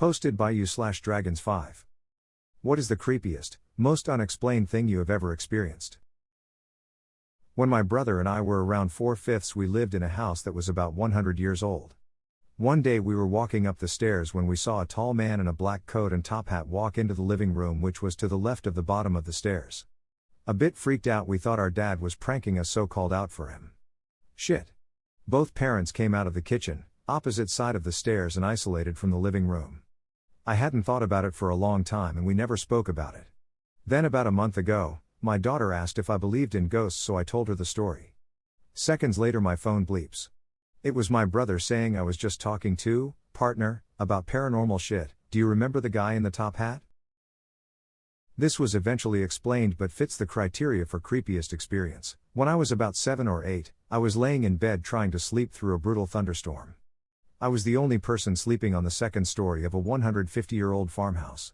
Posted by you/dragons5. What is the creepiest, most unexplained thing you have ever experienced? When my brother and I were around 4/5, we lived in a house that was about 100 years old. One day we were walking up the stairs when we saw a tall man in a black coat and top hat walk into the living room, which was to the left of the bottom of the stairs. A bit freaked out, we thought our dad was pranking us, so called out for him. Shit. Both parents came out of the kitchen, opposite side of the stairs, and isolated from the living room. I hadn't thought about it for a long time and we never spoke about it. Then about a month ago, my daughter asked if I believed in ghosts, so I told her the story. Seconds later my phone bleeps. It was my brother saying, I was just talking to, partner, about paranormal shit, do you remember the guy in the top hat? This was eventually explained but fits the criteria for creepiest experience. When I was about 7 or 8, I was laying in bed trying to sleep through a brutal thunderstorm. I was the only person sleeping on the second story of a 150-year-old farmhouse.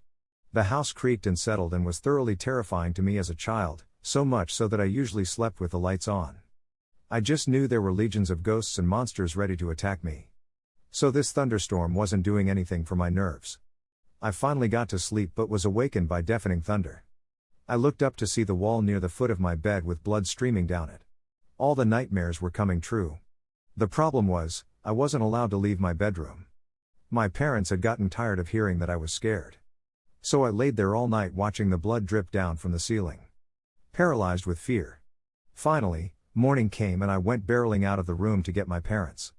The house creaked and settled and was thoroughly terrifying to me as a child, so much so that I usually slept with the lights on. I just knew there were legions of ghosts and monsters ready to attack me. So this thunderstorm wasn't doing anything for my nerves. I finally got to sleep but was awakened by deafening thunder. I looked up to see the wall near the foot of my bed with blood streaming down it. All the nightmares were coming true. The problem was, I wasn't allowed to leave my bedroom. My parents had gotten tired of hearing that I was scared. So I laid there all night watching the blood drip down from the ceiling. Paralyzed with fear. Finally, morning came and I went barreling out of the room to get my parents.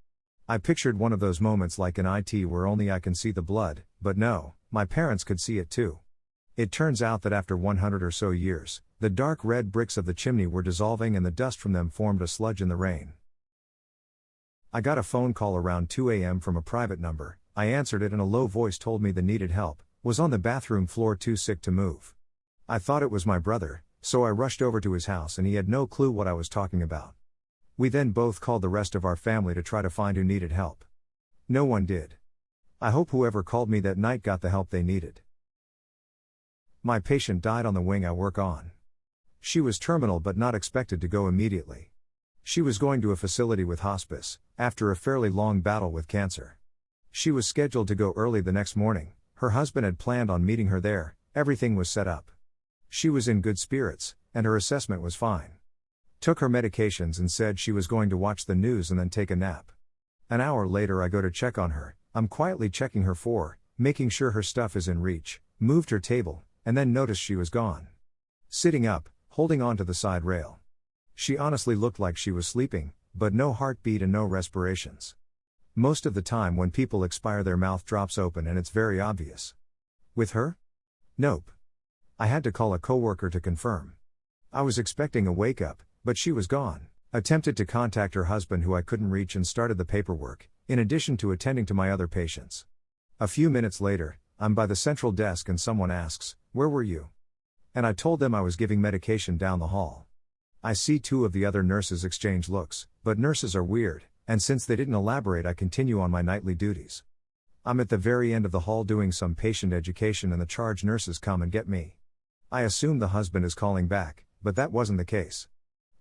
I pictured one of those moments like in IT where only I can see the blood, but no, my parents could see it too. It turns out that after 100 or so years, the dark red bricks of the chimney were dissolving and the dust from them formed a sludge in the rain. I got a phone call around 2 a.m. from a private number. I answered it and a low voice told me they needed help, was on the bathroom floor too sick to move. I thought it was my brother, so I rushed over to his house and he had no clue what I was talking about. We then both called the rest of our family to try to find who needed help. No one did. I hope whoever called me that night got the help they needed. My patient died on the wing I work on. She was terminal but not expected to go immediately. She was going to a facility with hospice, after a fairly long battle with cancer. She was scheduled to go early the next morning, her husband had planned on meeting her there, everything was set up. She was in good spirits, and her assessment was fine. Took her medications and said she was going to watch the news and then take a nap. An hour later I go to check on her, I'm quietly checking her for, making sure her stuff is in reach, moved her table, and then noticed she was gone. Sitting up, holding on to the side rail. She honestly looked like she was sleeping, but no heartbeat and no respirations. Most of the time when people expire their mouth drops open and it's very obvious. With her? Nope. I had to call a coworker to confirm. I was expecting a wake up, but she was gone. Attempted to contact her husband who I couldn't reach and started the paperwork, in addition to attending to my other patients. A few minutes later, I'm by the central desk and someone asks, "Where were you?" And I told them I was giving medication down the hall. I see two of the other nurses exchange looks, but nurses are weird, and since they didn't elaborate I continue on my nightly duties. I'm at the very end of the hall doing some patient education and the charge nurses come and get me. I assume the husband is calling back, but that wasn't the case.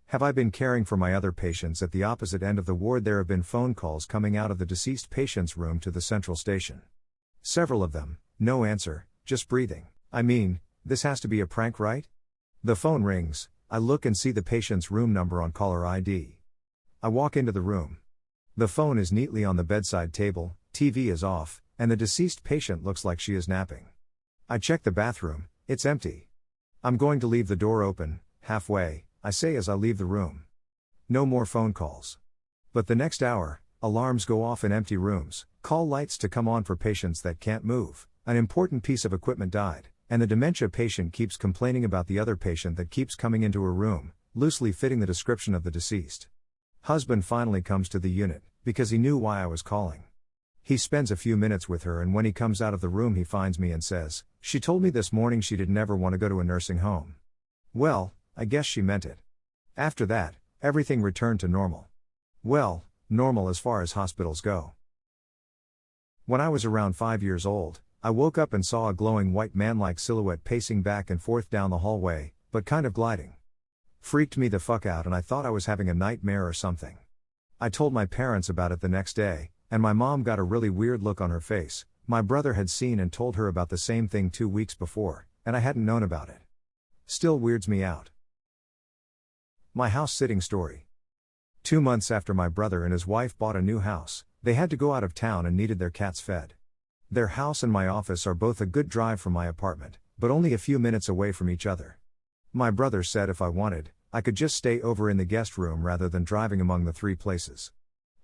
Have I been caring for my other patients at the opposite end of the ward? There have been phone calls coming out of the deceased patient's room to the central station. Several of them, no answer, just breathing. I mean, this has to be a prank, right? The phone rings. I look and see the patient's room number on caller ID. I walk into the room. The phone is neatly on the bedside table, TV is off, and the deceased patient looks like she is napping. I check the bathroom, it's empty. I'm going to leave the door open, halfway, I say as I leave the room. No more phone calls. But the next hour, alarms go off in empty rooms, call lights to come on for patients that can't move, an important piece of equipment died. And the dementia patient keeps complaining about the other patient that keeps coming into her room, loosely fitting the description of the deceased. Husband finally comes to the unit, because he knew why I was calling. He spends a few minutes with her and when he comes out of the room he finds me and says, "She told me this morning she didn't ever want to go to a nursing home." Well, I guess she meant it. After that, everything returned to normal. Well, normal as far as hospitals go. When I was around 5 years old, I woke up and saw a glowing white man-like silhouette pacing back and forth down the hallway, but kind of gliding. Freaked me the fuck out and I thought I was having a nightmare or something. I told my parents about it the next day, and my mom got a really weird look on her face, My brother had seen and told her about the same thing 2 weeks before, and I hadn't known about it. Still weirds me out. My house sitting story. 2 months after my brother and his wife bought a new house, they had to go out of town and needed their cats fed. Their house and my office are both a good drive from my apartment, but only a few minutes away from each other. My brother said if I wanted, I could just stay over in the guest room rather than driving among the 3 places.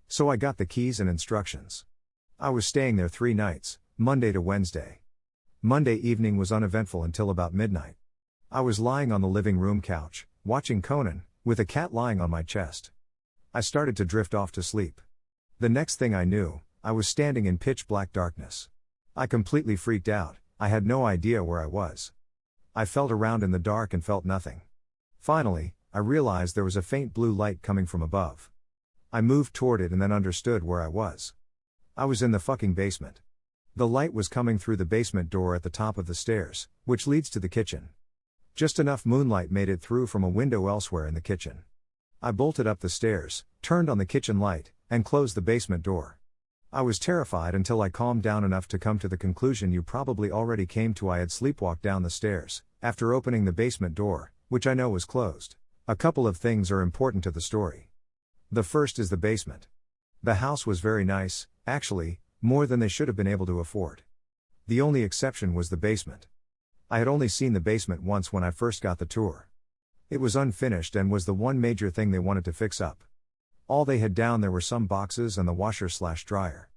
So I got the keys and instructions. I was staying there 3 nights, Monday to Wednesday. Monday evening was uneventful until about midnight. I was lying on the living room couch, watching Conan, with a cat lying on my chest. I started to drift off to sleep. The next thing I knew, I was standing in pitch black darkness. I completely freaked out, I had no idea where I was. I felt around in the dark and felt nothing. Finally, I realized there was a faint blue light coming from above. I moved toward it and then understood where I was. I was in the fucking basement. The light was coming through the basement door at the top of the stairs, which leads to the kitchen. Just enough moonlight made it through from a window elsewhere in the kitchen. I bolted up the stairs, turned on the kitchen light, and closed the basement door. I was terrified until I calmed down enough to come to the conclusion you probably already came to. I had sleepwalked down the stairs, after opening the basement door, which I know was closed. A couple of things are important to the story. The first is the basement. The house was very nice, actually, more than they should have been able to afford. The only exception was the basement. I had only seen the basement once when I first got the tour. It was unfinished and was the one major thing they wanted to fix up. All they had down there were some boxes and the washer/dryer.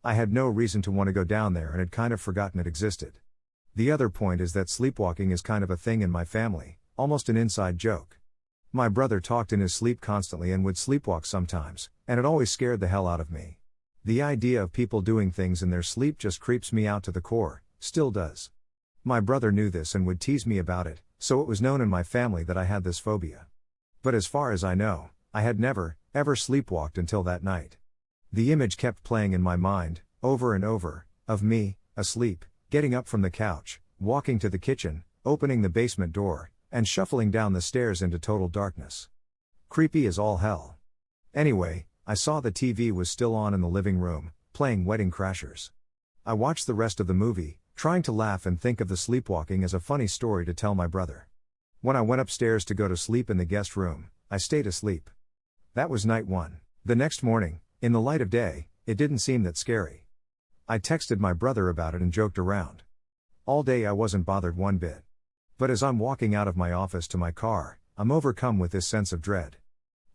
I had no reason to want to go down there and had kind of forgotten it existed. The other point is that sleepwalking is kind of a thing in my family, almost an inside joke. My brother talked in his sleep constantly and would sleepwalk sometimes, and it always scared the hell out of me. The idea of people doing things in their sleep just creeps me out to the core, still does. My brother knew this and would tease me about it, so it was known in my family that I had this phobia. But as far as I know, I had never, ever sleepwalked until that night. The image kept playing in my mind, over and over, of me, asleep, getting up from the couch, walking to the kitchen, opening the basement door, and shuffling down the stairs into total darkness. Creepy as all hell. Anyway, I saw the TV was still on in the living room, playing Wedding Crashers. I watched the rest of the movie, trying to laugh and think of the sleepwalking as a funny story to tell my brother. When I went upstairs to go to sleep in the guest room, I stayed asleep. That was night 1. The next morning, in the light of day, it didn't seem that scary. I texted my brother about it and joked around. All day I wasn't bothered one bit. But as I'm walking out of my office to my car, I'm overcome with this sense of dread.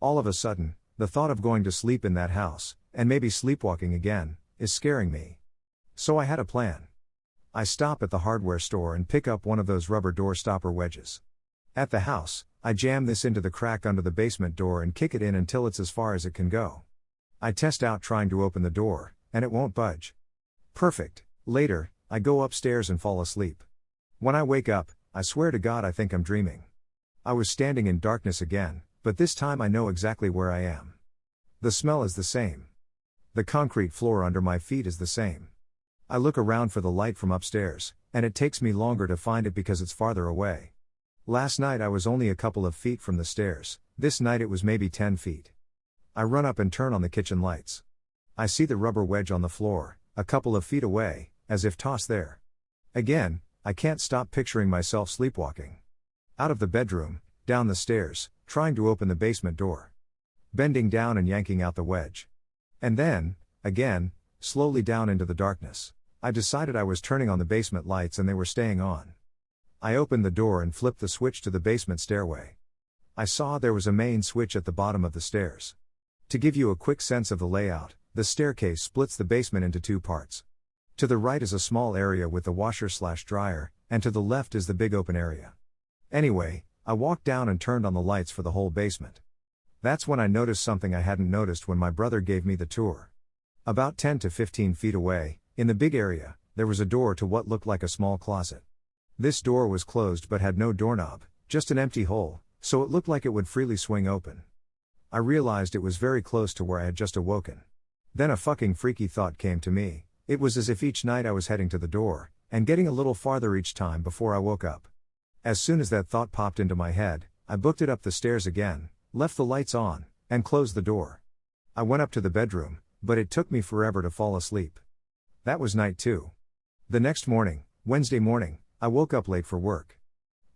All of a sudden, the thought of going to sleep in that house, and maybe sleepwalking again, is scaring me. So I had a plan. I stop at the hardware store and pick up one of those rubber door stopper wedges. At the house, I jam this into the crack under the basement door and kick it in until it's as far as it can go. I test out trying to open the door, and it won't budge. Perfect. Later, I go upstairs and fall asleep. When I wake up, I swear to God I think I'm dreaming. I was standing in darkness again, but this time I know exactly where I am. The smell is the same. The concrete floor under my feet is the same. I look around for the light from upstairs, and it takes me longer to find it because it's farther away. Last night I was only a couple of feet from the stairs, this night it was maybe 10 feet. I run up and turn on the kitchen lights. I see the rubber wedge on the floor, a couple of feet away, as if tossed there. Again, I can't stop picturing myself sleepwalking. Out of the bedroom, down the stairs, trying to open the basement door. Bending down and yanking out the wedge. And then, again, slowly down into the darkness. I decided I was turning on the basement lights and they were staying on. I opened the door and flipped the switch to the basement stairway. I saw there was a main switch at the bottom of the stairs. To give you a quick sense of the layout, the staircase splits the basement into 2 parts. To the right is a small area with the washer/dryer, and to the left is the big open area. Anyway, I walked down and turned on the lights for the whole basement. That's when I noticed something I hadn't noticed when my brother gave me the tour. About 10 to 15 feet away, in the big area, there was a door to what looked like a small closet. This door was closed but had no doorknob, just an empty hole, so it looked like it would freely swing open. I realized it was very close to where I had just awoken. Then a fucking freaky thought came to me. It was as if each night I was heading to the door, and getting a little farther each time before I woke up. As soon as that thought popped into my head, I booked it up the stairs again, left the lights on, and closed the door. I went up to the bedroom, but it took me forever to fall asleep. That was night 2. The next morning, Wednesday morning, I woke up late for work.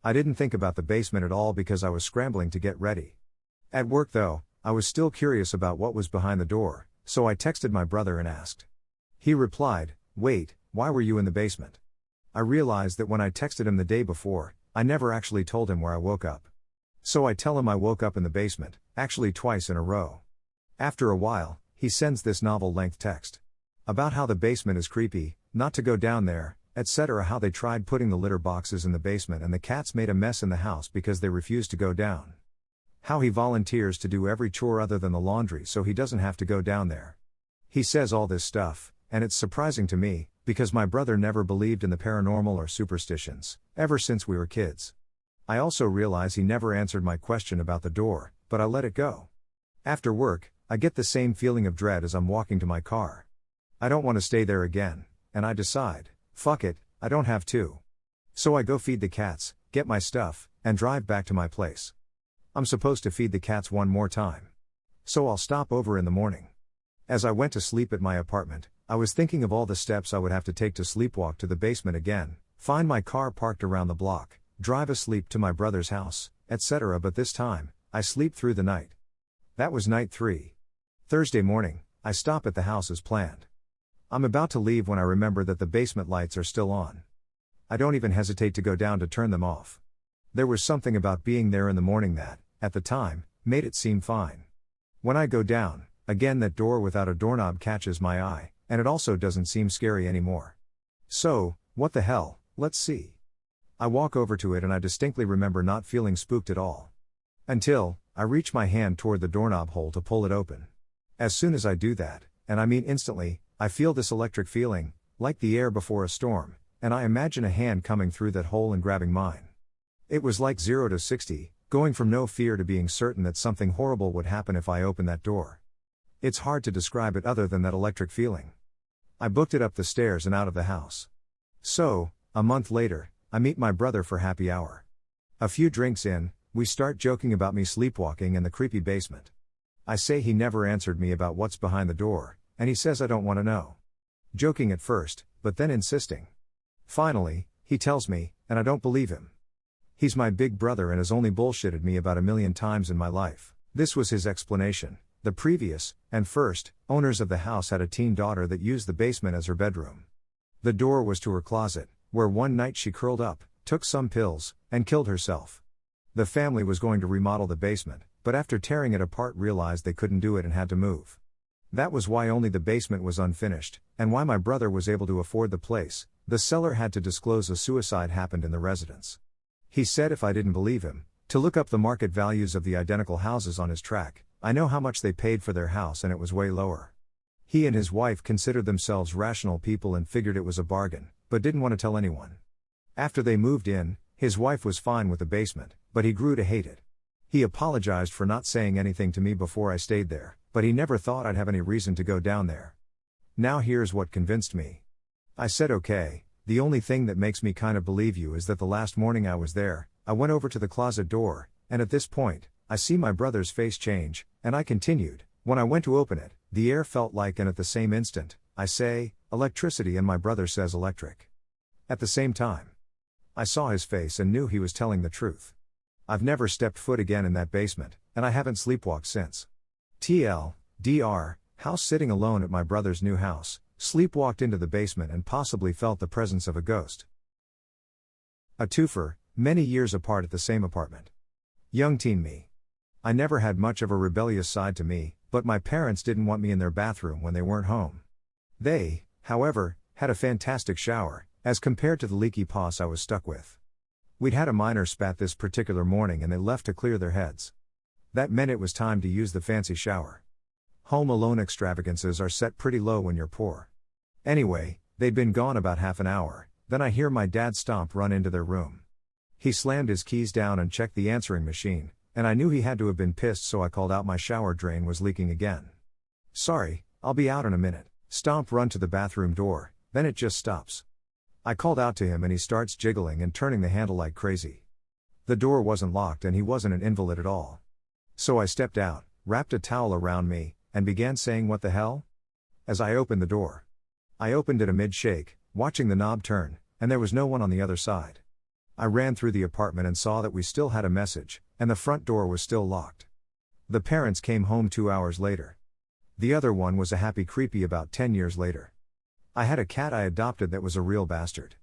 I didn't think about the basement at all because I was scrambling to get ready. At work though, I was still curious about what was behind the door, so I texted my brother and asked. He replied, "Wait, why were you in the basement?" I realized that when I texted him the day before, I never actually told him where I woke up. So I tell him I woke up in the basement, actually twice in a row. After a while, he sends this novel-length text. About how the basement is creepy, not to go down there, etc. How they tried putting the litter boxes in the basement and the cats made a mess in the house because they refused to go down. How he volunteers to do every chore other than the laundry so he doesn't have to go down there. He says all this stuff, and it's surprising to me, because my brother never believed in the paranormal or superstitions, ever since we were kids. I also realize he never answered my question about the door, but I let it go. After work, I get the same feeling of dread as I'm walking to my car. I don't want to stay there again, and I decide, fuck it, I don't have to. So I go feed the cats, get my stuff, and drive back to my place. I'm supposed to feed the cats one more time. So I'll stop over in the morning. As I went to sleep at my apartment, I was thinking of all the steps I would have to take to sleepwalk to the basement again, find my car parked around the block, drive asleep to my brother's house, etc. But this time, I sleep through the night. That was night 3. Thursday morning, I stop at the house as planned. I'm about to leave when I remember that the basement lights are still on. I don't even hesitate to go down to turn them off. There was something about being there in the morning that, at the time, made it seem fine. When I go down, again that door without a doorknob catches my eye, and it also doesn't seem scary anymore. So, what the hell, let's see. I walk over to it and I distinctly remember not feeling spooked at all. Until, I reach my hand toward the doorknob hole to pull it open. As soon as I do that, and I mean instantly, I feel this electric feeling, like the air before a storm, and I imagine a hand coming through that hole and grabbing mine. It was like 0 to 60, going from no fear to being certain that something horrible would happen if I opened that door. It's hard to describe it other than that electric feeling. I booked it up the stairs and out of the house. So, a month later, I meet my brother for happy hour. A few drinks in, we start joking about me sleepwalking in the creepy basement. I say he never answered me about what's behind the door, and he says I don't want to know. Joking at first, but then insisting. Finally, he tells me, and I don't believe him. He's my big brother and has only bullshitted me about 1,000,000 times in my life. This was his explanation. The previous, and first, owners of the house had a teen daughter that used the basement as her bedroom. The door was to her closet, where one night she curled up, took some pills, and killed herself. The family was going to remodel the basement, but after tearing it apart realized they couldn't do it and had to move. That was why only the basement was unfinished, and why my brother was able to afford the place. The seller had to disclose a suicide happened in the residence. He said if I didn't believe him, to look up the market values of the identical houses on his track. I know how much they paid for their house and it was way lower. He and his wife considered themselves rational people and figured it was a bargain, but didn't want to tell anyone. After they moved in, his wife was fine with the basement, but he grew to hate it. He apologized for not saying anything to me before I stayed there, but he never thought I'd have any reason to go down there. Now here's what convinced me. I said okay, the only thing that makes me kind of believe you is that the last morning I was there, I went over to the closet door, and at this point, I see my brother's face change, and I continued, when I went to open it, the air felt like and at the same instant, I say, electricity and my brother says electric. At the same time. I saw his face and knew he was telling the truth. I've never stepped foot again in that basement, and I haven't sleepwalked since. TLDR, house sitting alone at my brother's new house, sleepwalked into the basement and possibly felt the presence of a ghost. A twofer, many years apart at the same apartment. Young teen me. I never had much of a rebellious side to me, but my parents didn't want me in their bathroom when they weren't home. They, however, had a fantastic shower, as compared to the leaky pus I was stuck with. We'd had a minor spat this particular morning and they left to clear their heads. That meant it was time to use the fancy shower. Home alone extravagances are set pretty low when you're poor. Anyway, they'd been gone about half an hour, then I hear my dad stomp run into their room. He slammed his keys down and checked the answering machine, and I knew he had to have been pissed, so I called out my shower drain was leaking again. Sorry, I'll be out in a minute. Stomp run to the bathroom door, then it just stops. I called out to him and he starts jiggling and turning the handle like crazy. The door wasn't locked and he wasn't an invalid at all. So I stepped out, wrapped a towel around me, and began saying what the hell? As I opened the door. I opened it amid shake, watching the knob turn, and there was no one on the other side. I ran through the apartment and saw that we still had a message, and the front door was still locked. The parents came home 2 hours later. The other one was a happy creepy about 10 years later. I had a cat I adopted that was a real bastard.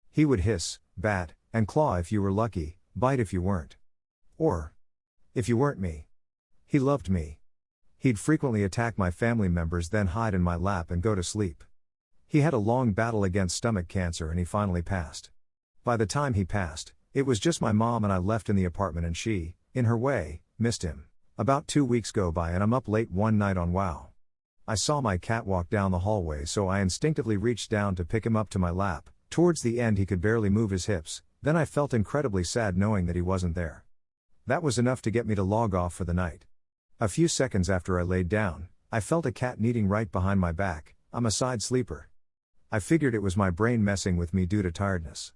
He would hiss, bat, and claw if you were lucky, bite if you weren't. Or, if you weren't me. He loved me. He'd frequently attack my family members, then hide in my lap and go to sleep. He had a long battle against stomach cancer and he finally passed. By the time he passed, it was just my mom and I left in the apartment, and she, in her way, missed him. About 2 weeks go by and I'm up late one night on WoW. I saw my cat walk down the hallway, so I instinctively reached down to pick him up to my lap. Towards the end he could barely move his hips, then I felt incredibly sad knowing that he wasn't there. That was enough to get me to log off for the night. A few seconds after I laid down, I felt a cat kneading right behind my back. I'm a side sleeper. I figured it was my brain messing with me due to tiredness.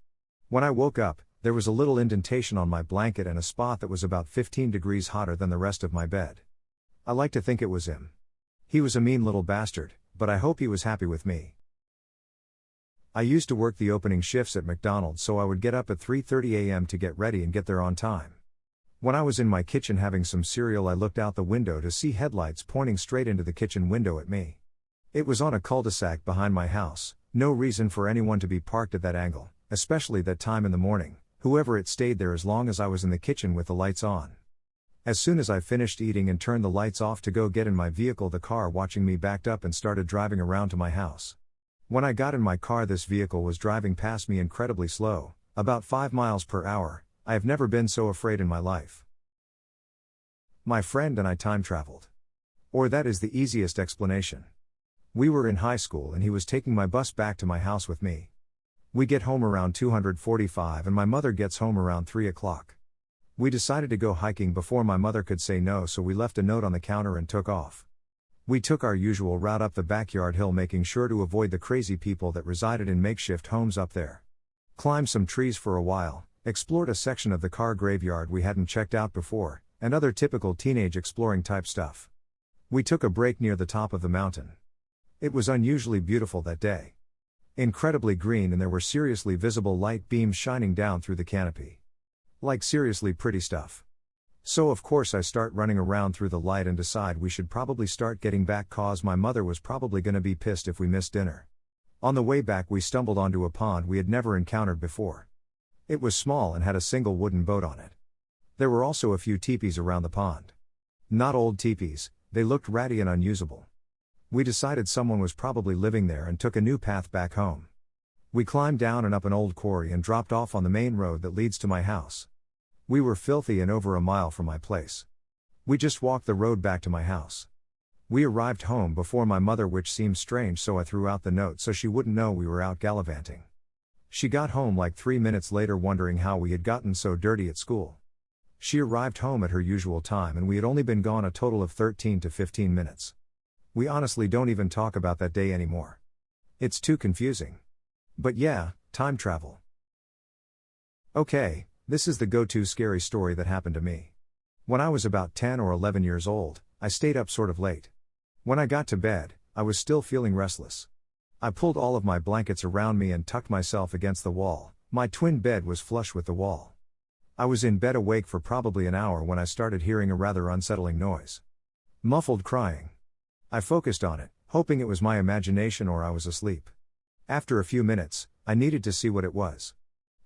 When I woke up, there was a little indentation on my blanket and a spot that was about 15 degrees hotter than the rest of my bed. I like to think it was him. He was a mean little bastard, but I hope he was happy with me. I used to work the opening shifts at McDonald's, so I would get up at 3:30 a.m. to get ready and get there on time. When I was in my kitchen having some cereal, I looked out the window to see headlights pointing straight into the kitchen window at me. It was on a cul-de-sac behind my house, no reason for anyone to be parked at that angle, especially that time in the morning. Whoever it stayed there as long as I was in the kitchen with the lights on. As soon as I finished eating and turned the lights off to go get in my vehicle, the car watching me backed up and started driving around to my house. When I got in my car, this vehicle was driving past me incredibly slow, about 5 miles per hour. I have never been so afraid in my life. My friend and I time traveled. Or that is the easiest explanation. We were in high school and he was taking my bus back to my house with me. We get home around 2:45 and my mother gets home around 3 o'clock. We decided to go hiking before my mother could say no, so we left a note on the counter and took off. We took our usual route up the backyard hill, making sure to avoid the crazy people that resided in makeshift homes up there. Climbed some trees for a while, explored a section of the car graveyard we hadn't checked out before, and other typical teenage exploring type stuff. We took a break near the top of the mountain. It was unusually beautiful that day. Incredibly green, and there were seriously visible light beams shining down through the canopy. Like seriously pretty stuff. So of course I start running around through the light and decide we should probably start getting back, cause my mother was probably gonna be pissed if we missed dinner. On the way back we stumbled onto a pond we had never encountered before. It was small and had a single wooden boat on it. There were also a few teepees around the pond. Not old teepees, they looked ratty and unusable. We decided someone was probably living there and took a new path back home. We climbed down and up an old quarry and dropped off on the main road that leads to my house. We were filthy and over a mile from my place. We just walked the road back to my house. We arrived home before my mother, which seemed strange, so I threw out the note so she wouldn't know we were out gallivanting. She got home like 3 minutes later wondering how we had gotten so dirty at school. She arrived home at her usual time and we had only been gone a total of 13 to 15 minutes. We honestly don't even talk about that day anymore. It's too confusing. But yeah, time travel. Okay, this is the go-to scary story that happened to me. When I was about 10 or 11 years old, I stayed up sort of late. When I got to bed, I was still feeling restless. I pulled all of my blankets around me and tucked myself against the wall. My twin bed was flush with the wall. I was in bed awake for probably an hour when I started hearing a rather unsettling noise. Muffled crying. I focused on it, hoping it was my imagination or I was asleep. After a few minutes, I needed to see what it was.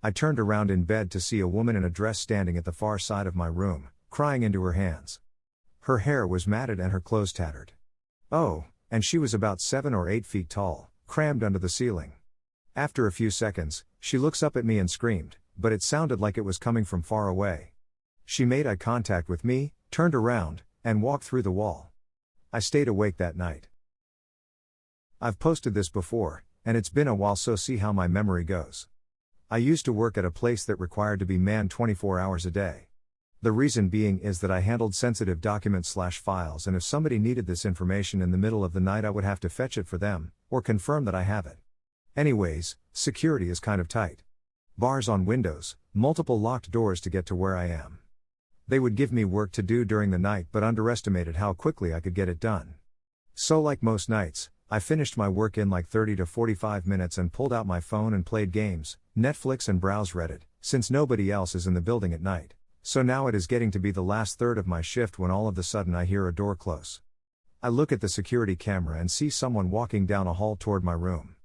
I turned around in bed to see a woman in a dress standing at the far side of my room, crying into her hands. Her hair was matted and her clothes tattered. Oh, and she was about 7 or 8 feet tall, crammed under the ceiling. After a few seconds, she looks up at me and screamed, but it sounded like it was coming from far away. She made eye contact with me, turned around, and walked through the wall. I stayed awake that night. I've posted this before, and it's been a while, so see how my memory goes. I used to work at a place that required to be manned 24 hours a day. The reason being is that I handled sensitive documents/files, and if somebody needed this information in the middle of the night, I would have to fetch it for them, or confirm that I have it. Anyways, security is kind of tight. Bars on windows, multiple locked doors to get to where I am. They would give me work to do during the night but underestimated how quickly I could get it done. So like most nights, I finished my work in like 30 to 45 minutes and pulled out my phone and played games, Netflix and browse Reddit, since nobody else is in the building at night. So now it is getting to be the last third of my shift when all of a sudden I hear a door close. I look at the security camera and see someone walking down a hall toward my room.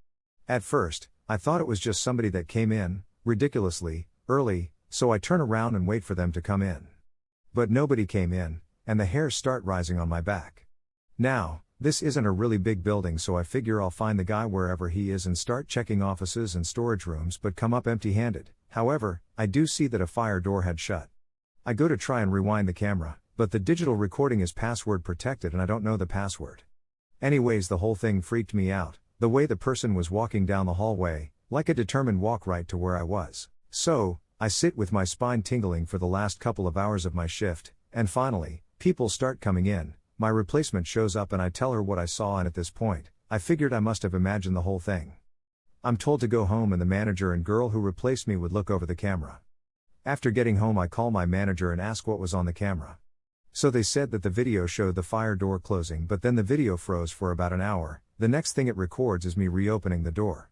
At first, I thought it was just somebody that came in, ridiculously, early, so I turn around and wait for them to come in. But nobody came in, and the hairs start rising on my back. Now, this isn't a really big building, so I figure I'll find the guy wherever he is and start checking offices and storage rooms but come up empty-handed. However, I do see that a fire door had shut. I go to try and rewind the camera, but the digital recording is password protected and I don't know the password. Anyways, the whole thing freaked me out, the way the person was walking down the hallway, like a determined walk right to where I was. So, I sit with my spine tingling for the last couple of hours of my shift, and finally, people start coming in, my replacement shows up and I tell her what I saw, and at this point, I figured I must have imagined the whole thing. I'm told to go home and the manager and girl who replaced me would look over the camera. After getting home, I call my manager and ask what was on the camera. So they said that the video showed the fire door closing, but then the video froze for about an hour. The next thing it records is me reopening the door.